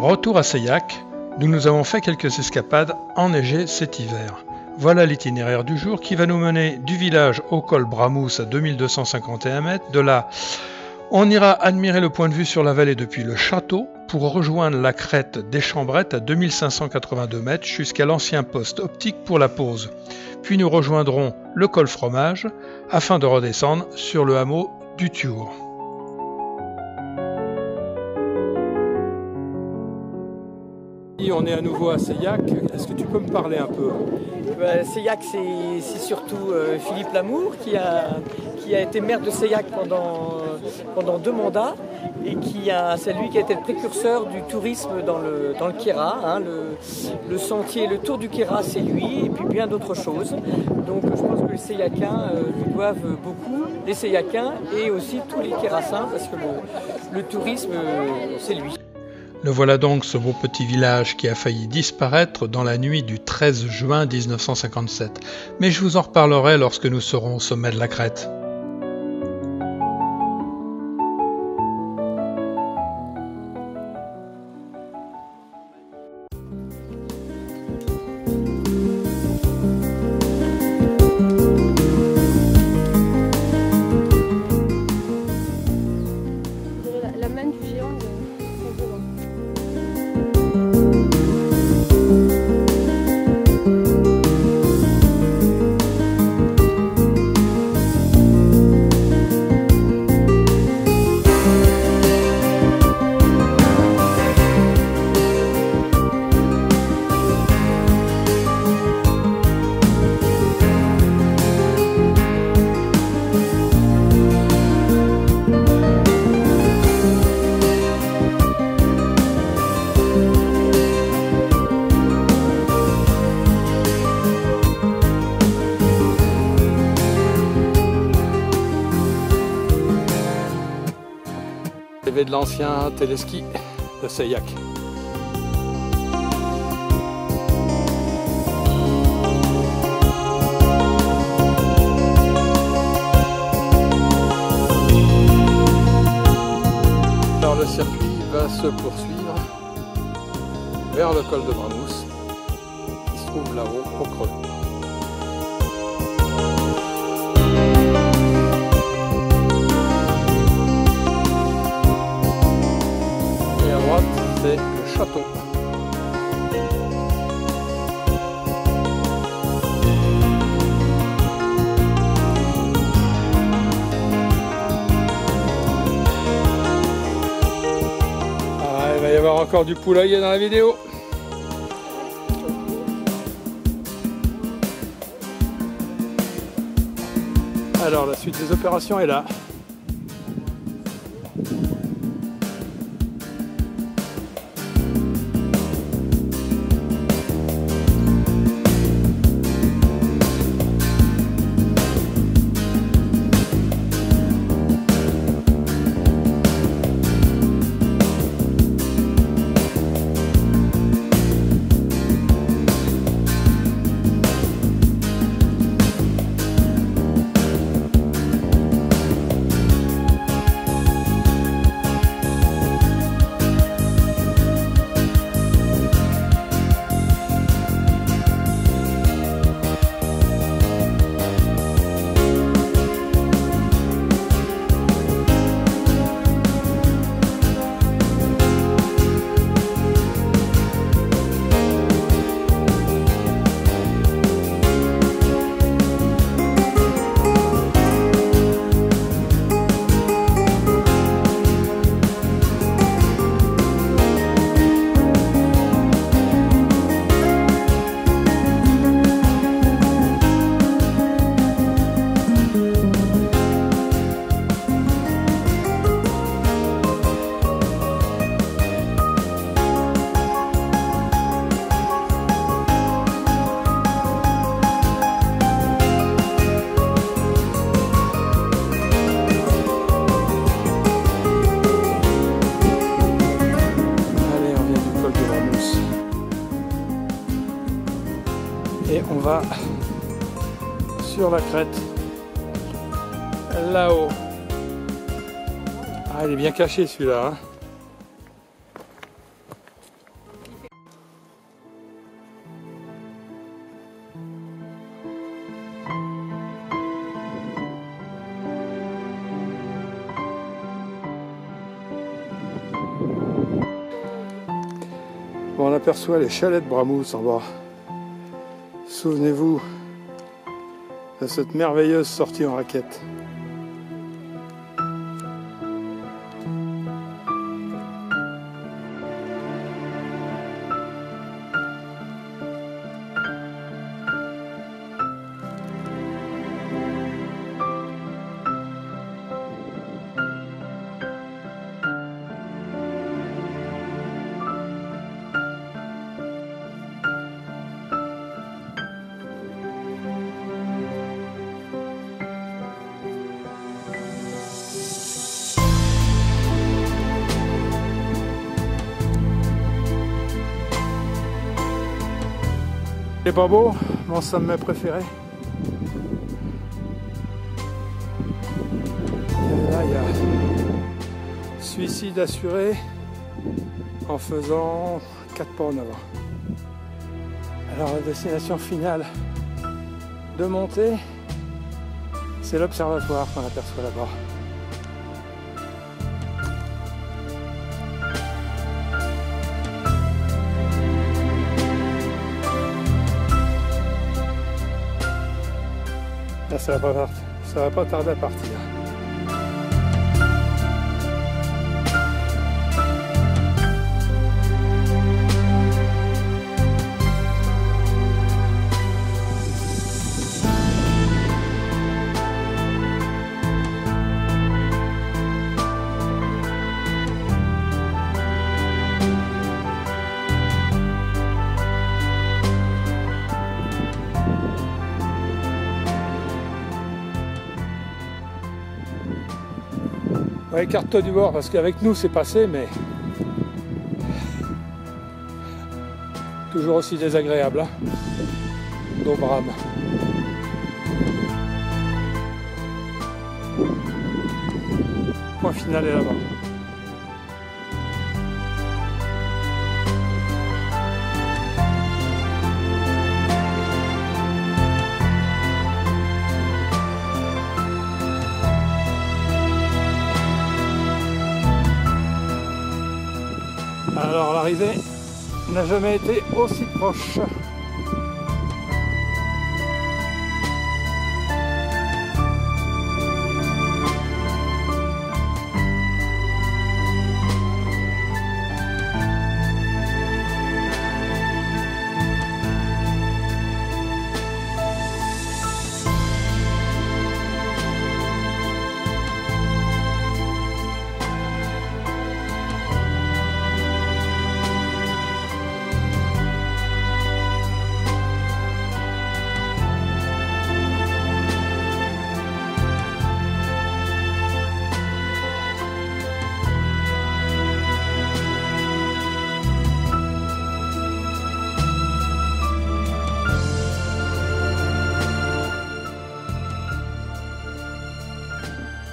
Retour à Seillac, où nous avons fait quelques escapades enneigées cet hiver. Voilà l'itinéraire du jour qui va nous mener du village au col Bramous à 2251 mètres. De là, on ira admirer le point de vue sur la vallée depuis le château pour rejoindre la crête des Chambrettes à 2582 mètres jusqu'à l'ancien poste optique pour la pause. Puis nous rejoindrons le col Fromage afin de redescendre sur le hameau du Thiour. On est à nouveau à Seillac. Est-ce que tu peux me parler un peu? Seillac, c'est surtout Philippe Lamour qui a été maire de Seillac pendant 2 mandats et c'est lui qui a été le précurseur du tourisme dans le Queyras. Hein, le sentier, le tour du Queyras, c'est lui et puis bien d'autres choses. Donc je pense que les Seillacains lui doivent beaucoup, les Seillacains et aussi tous les Queyrassins parce que le tourisme, c'est lui. Le voilà donc, ce beau petit village qui a failli disparaître dans la nuit du 13 juin 1957. Mais je vous en reparlerai lorsque nous serons au sommet de la crête. La main du géant de... De l'ancien téléski de Seillac. Alors le circuit va se poursuivre vers le col de Bramous qui se trouve là-haut au creux. C'est le château. Il va y avoir encore du poulailler dans la vidéo. Alors la suite des opérations est là. Et on va sur la crête, là-haut. Ah, il est bien caché celui-là. Hein. aperçoit les chalets de Bramous en bas. Souvenez-vous de cette merveilleuse sortie en raquette. C'est pas beau, mon sommet préféré. Et là, il y a suicide assuré en faisant 4 pas en avant. Alors la destination finale de montée, c'est l'observatoire qu'on aperçoit là-bas. Là, ça va pas tarder à partir. Ouais, écarte-toi du bord parce qu'avec nous c'est passé, mais toujours aussi désagréable, hein. Nos brames. Point final est là-bas. Alors l'arrivée n'a jamais été aussi proche.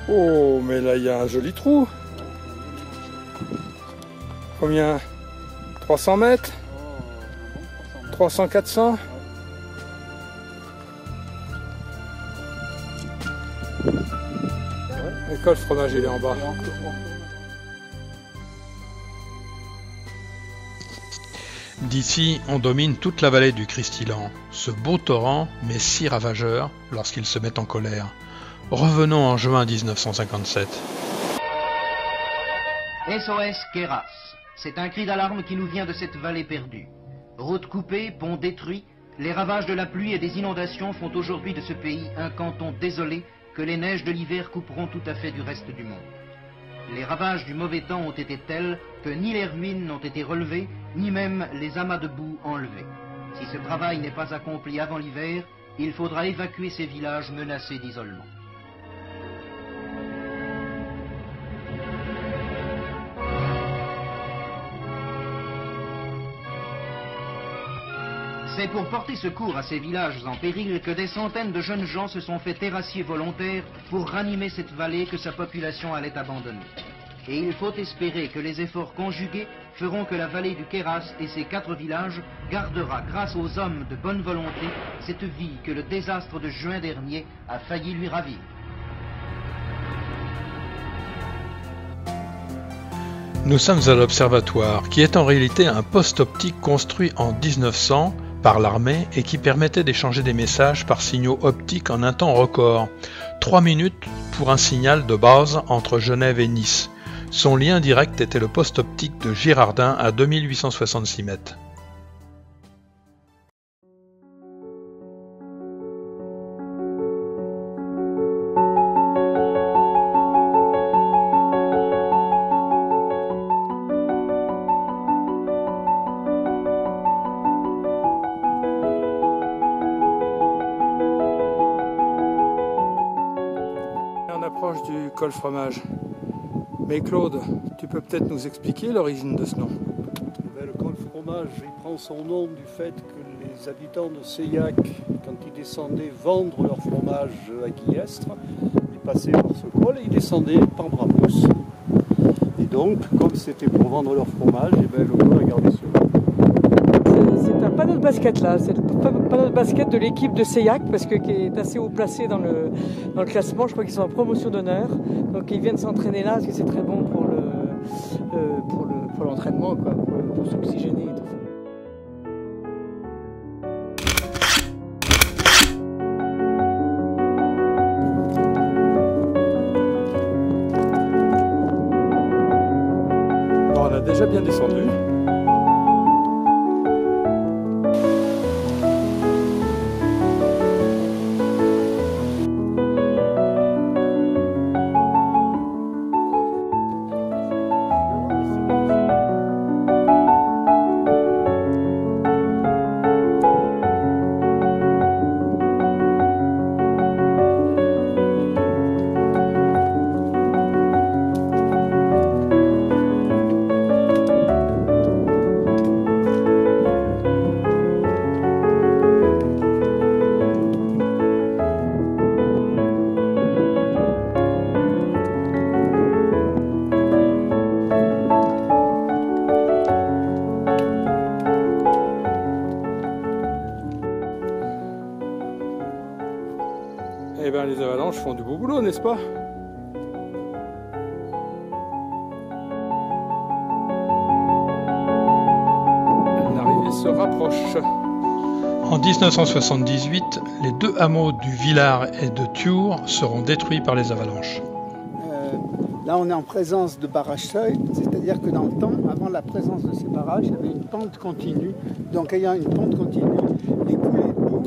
Oh, mais là, il y a un joli trou. Combien? 300 mètres? 300, 400? L'école fromage, il est en bas. D'ici, on domine toute la vallée du Cristilan, ce beau torrent, mais si ravageur lorsqu'il se met en colère. Revenons en juin 1957. SOS Queyras. C'est un cri d'alarme qui nous vient de cette vallée perdue. Routes coupées, ponts détruits, les ravages de la pluie et des inondations font aujourd'hui de ce pays un canton désolé que les neiges de l'hiver couperont tout à fait du reste du monde. Les ravages du mauvais temps ont été tels que ni les ruines n'ont été relevées, ni même les amas de boue enlevés. Si ce travail n'est pas accompli avant l'hiver, il faudra évacuer ces villages menacés d'isolement. C'est pour porter secours à ces villages en péril que des centaines de jeunes gens se sont fait terrassiers volontaires pour ranimer cette vallée que sa population allait abandonner. Et il faut espérer que les efforts conjugués feront que la vallée du Queyras et ses 4 villages gardera, grâce aux hommes de bonne volonté, cette vie que le désastre de juin dernier a failli lui ravir. Nous sommes à l'Observatoire, qui est en réalité un poste optique construit en 1900 par l'armée et qui permettait d'échanger des messages par signaux optiques en un temps record. 3 minutes pour un signal de base entre Genève et Nice. Son lien direct était le poste optique de Girardin à 2866 mètres. On approche du col Fromage. Mais Claude, tu peux peut-être nous expliquer l'origine de ce nom? Le col Fromage, il prend son nom du fait que les habitants de Seillac, quand ils descendaient vendre leur fromage à Guillestre, ils passaient par ce col et ils descendaient par Bramous. Et donc, comme c'était pour vendre leur fromage, et le col a gardé ce nom. C'est un panneau de basket là, c'est le panneau de basket de l'équipe de Seillac parce que qui est assez haut placé dans le classement. Je crois qu'ils sont en promotion d'honneur, donc ils viennent s'entraîner là parce que c'est très bon pour l'entraînement, pour s'oxygéner et tout ça. Bon, on a déjà bien descendu. Eh bien, les avalanches font du beau boulot, n'est-ce pas? L'arrivée se rapproche. En 1978, les deux hameaux du Villard et de Thiours seront détruits par les avalanches. Là, on est en présence de barrages seuil, c'est-à-dire que dans le temps, avant la présence de ces barrages, il y avait une pente continue. Donc, ayant une pente continue, les coulées d'eau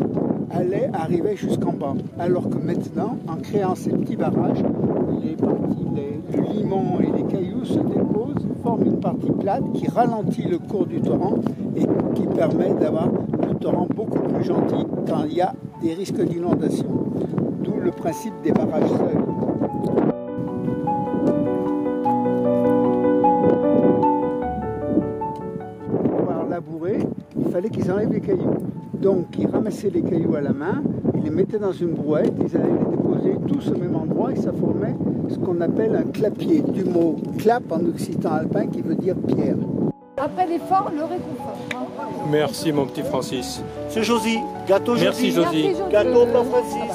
arrivaient jusqu'en bas. Alors que maintenant, en créant ces petits barrages, le limon et les cailloux se déposent, forment une partie plate qui ralentit le cours du torrent et qui permet d'avoir un torrent beaucoup plus gentil quand il y a des risques d'inondation. D'où le principe des barrages seuils. Il fallait qu'ils enlèvent les cailloux. Donc, ils ramassaient les cailloux à la main, ils les mettaient dans une brouette, ils allaient les déposer tous au même endroit et ça formait ce qu'on appelle un clapier, du mot clap en occitan alpin qui veut dire pierre. Après l'effort, le réconfort. Merci mon petit Francis. C'est Josie, gâteau Josie. Merci Josie. Merci, Josie. Gâteau Francis.